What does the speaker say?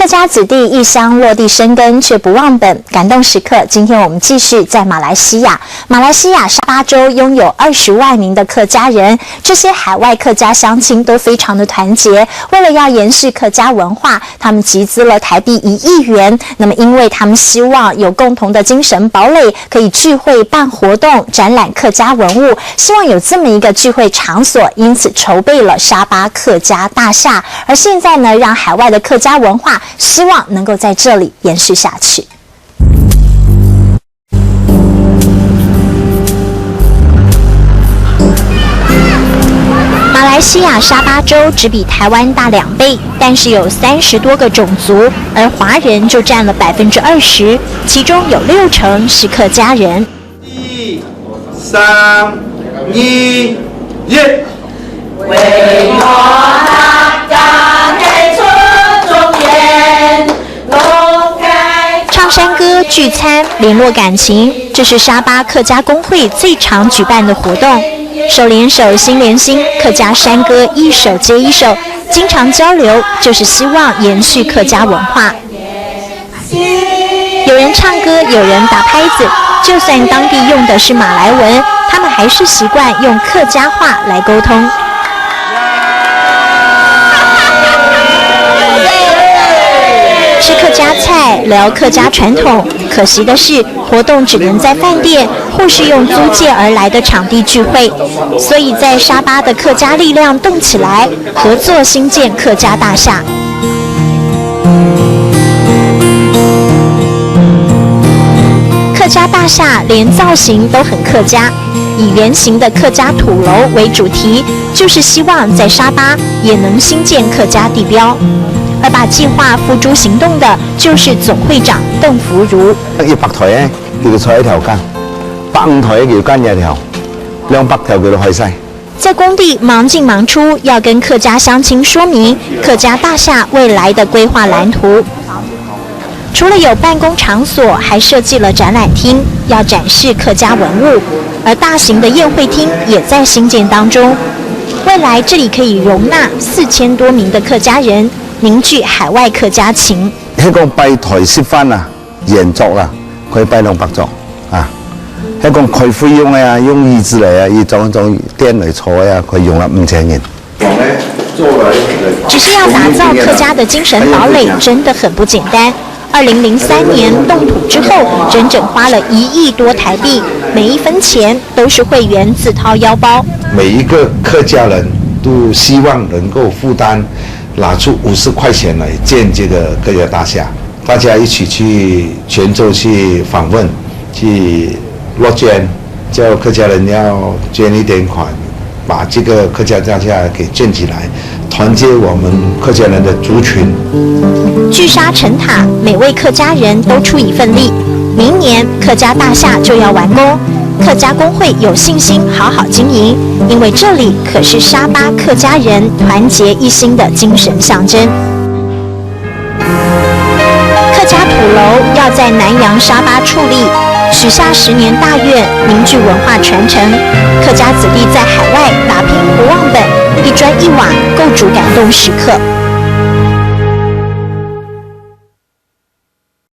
客家子弟异乡落地生根，却不忘本，感动时刻。今天我们继续在马来西亚沙巴州拥有20万名的客家人，这些海外客家乡亲都非常的团结。为了要延续客家文化，他们集资了台币1亿元。那么，因为他们希望有共同的精神堡垒，可以聚会、办活动、展览客家文物，希望有这么一个聚会场所，因此筹备了沙巴客家大厦。而现在呢，让海外的客家文化希望能够在这里延续下去。马来西亚沙巴州只比台湾大2倍，但是有30多个种族，而华人就占了20%，其中有60%是客家人。1、3、2、1。为我大家给出中原，龙开。唱山歌、聚餐、联络感情，这是沙巴客家工会最常举办的活动。手连手，心连心，客家山歌一首接一首，经常交流，就是希望延续客家文化。有人唱歌，有人打拍子，就算当地用的是马来文，他们还是习惯用客家话来沟通。吃客家菜，聊客家传统。可惜的是，活动只能在饭店或是用租借而来的场地聚会，所以在沙巴的客家力量动起来，合作兴建客家大厦。客家大厦连造型都很客家，以圆形的客家土楼为主题，就是希望在沙巴也能兴建客家地标。而把计划付诸行动的，就是总会长邓福如。100台咧，叫佢坐一條間，150台叫間一條，200條叫佢開晒。在工地忙进忙出，要跟客家乡亲说明客家大厦未来的规划蓝图。除了有办公场所，还设计了展览厅，要展示客家文物。而大型的宴会厅也在兴建当中，未来这里可以容纳4000多名的客家人。凝聚海外客家情。香港擺台攝翻啊，延續啦，佢擺200座啊。香港佢費用啊，用椅子嚟啊，一種店嚟坐啊，佢用了5000元。只是要打造客家的精神堡垒，真的很不简单。2003年动土之后，整整花了1亿多台币，每一分錢都是會員自掏腰包。每一個客家人都希望能夠負擔。拿出50塊錢來建這個客家大廈，大家一起去泉州去訪問，去落捐，叫客家人要捐一點款，把這個客家大廈給建起來，團結我們客家人的族群。聚沙成塔，每位客家人都出一份力。明年客家大廈就要完工。客家工會有信心好好經營，因為這裡可是沙巴客家人團結一心的精神象徵。客家土樓要在南洋沙巴矗立，許下10年大願，凝聚文化傳承。客家子弟在海外打拼不忘本，一磚一瓦構築感動時刻。